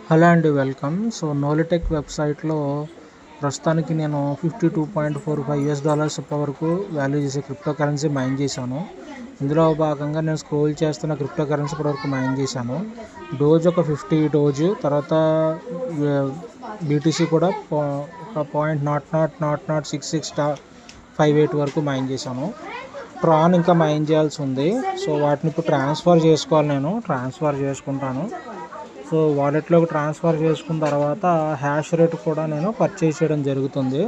Hello అండి, welcome. So నోలిటెక్ వెబ్సైట్లో ప్రస్తుతానికి నేను $52.45 వరకు వాల్యూ చేసే క్రిప్టో కరెన్సీ మైన్ చేశాను. ఇందులో భాగంగా నేను స్క్రోల్ చేస్తున్న క్రిప్టో కరెన్సీ ఇప్పటివరకు మైన్ చేశాను. డోజ్ ఒక 50 డోజ్, తర్వాత బీటీసీ కూడా ఒక .00006658 వరకు మైన్ చేశాను. ట్రాన్ ఇంకా మైన్ చేయాల్సి ఉంది. సో వాటిని ఇప్పుడు ట్రాన్స్ఫర్ చేసుకోవాలి. నేను ట్రాన్స్ఫర్ చేసుకుంటాను. సో వాలెట్లోకి ట్రాన్స్ఫర్ చేసుకున్న తర్వాత హ్యాష్ రేట్ కూడా నేను పర్చేజ్ చేయడం జరుగుతుంది.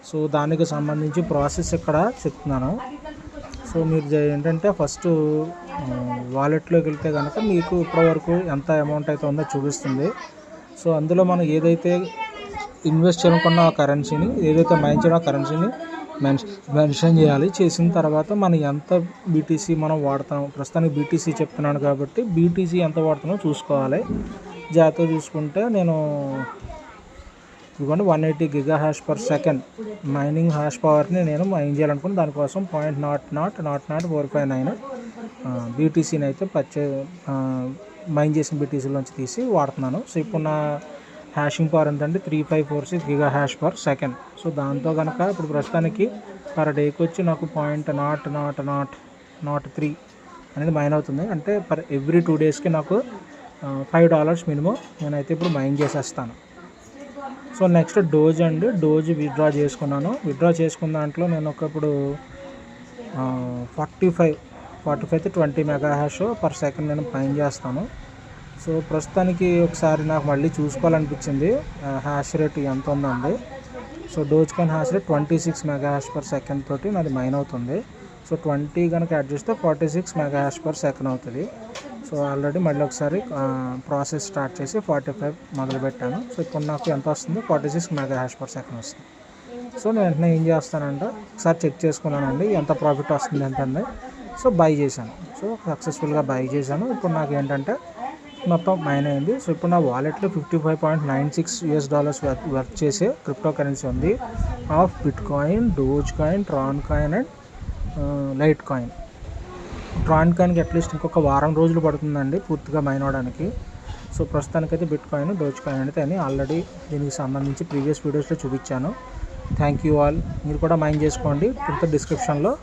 సో దానికి సంబంధించి ప్రాసెస్ ఇక్కడ చెప్తున్నాను. సో మీరు ఏంటంటే ఫస్ట్ వాలెట్లోకి వెళ్తే కనుక మీకు ఇప్పటివరకు ఎంత అమౌంట్ అయితే ఉందో చూపిస్తుంది. సో అందులో మనం ఏదైతే ఇన్వెస్ట్ చేయాలనుకున్న ఆ కరెన్సీని, ఏదైతే మైన్ చేయడం ఆ కరెన్సీని మెన్షన్ చేయాలి. చేసిన తర్వాత మనం ఎంత బీటీసీ మనం వాడతాం, ప్రస్తుతానికి బీటీసీ చెప్తున్నాను కాబట్టి బీటీసీ ఎంత వాడుతున్నామో చూసుకోవాలి. జాగ్రత్తగా చూసుకుంటే నేను ఇదిగోండి 180 GHz/s మైనింగ్ హ్యాష్ పవర్ని నేను మైన్ చేయాలనుకుని దానికోసం .00000459 బీటీసీని అయితే మైన్ చేసిన బీటీసీలోంచి తీసి వాడుతున్నాను. సో ఇప్పుడు నా హ్యాషింగ్ పవర్ ఎంతంటే 3546 GHz/s. సో దాంతో కనుక ఇప్పుడు ప్రస్తుతానికి పర్ డేకి వచ్చి నాకు .0003 అనేది మైన్ అవుతుంది. అంటే ఎవ్రీ 2 డేస్కి నాకు $5 మినిమం నేనైతే ఇప్పుడు మైన్ చేసేస్తాను. సో నెక్స్ట్ డోజ్ అండి. డోజ్ విత్డ్రా చేసుకున్నాను. విత్డ్రా చేసుకున్న దాంట్లో నేను ఇప్పుడు 45 to 20 MHz/s నేను మైన్ చేస్తాను. సో ప్రస్తుతానికి ఒకసారి నాకు మళ్ళీ చూసుకోవాలనిపించింది హ్యాష్ రేట్ ఎంత ఉందండి. So doge coin hash rate 26 MHz/s తోటి నాది మైన్ అవుతుంది. సో 20 కనుక యాడ్ చేస్తే 46 MHz/s అవుతుంది. సో ఆల్రెడీ మళ్ళీ ఒకసారి ప్రాసెస్ స్టార్ట్ చేసి 45 మొదలుపెట్టాను. సో ఇప్పుడు నాకు ఎంత వస్తుంది, 46 MHz/s వస్తుంది. సో నేను వెంటనే ఏం చేస్తానంటే ఒకసారి చెక్ చేసుకున్నానండి ఎంత ప్రాఫిట్ వస్తుంది ఎంతండి. సో బై చేశాను. సో సక్సెస్ఫుల్గా బై చేశాను. ఇప్పుడు నాకు ఏంటంటే మొత్తం మైన్ అయింది. సో ఇప్పుడు నా వాలెట్లో $55.96 వర్క్ చేసే క్రిప్టో కరెన్సీ ఉంది of bitcoin, dogecoin, Tron coin and litecoin. Tron కాయిన్కి అట్లీస్ట్ ఇంకొక వారం రోజులు పడుతుందండి పూర్తిగా మైన్ అవ్వడానికి. సో ప్రస్తుతానికైతే బిట్ కాయిన్, డోజ్ కాయిన్ అయితే అని ఆల్రెడీ దీనికి సంబంధించి ప్రీవియస్ వీడియోస్లో చూపించాను. Thank you all. మీరు కూడా మైన్ చేసుకోండి. కింద డిస్క్రిప్షన్లో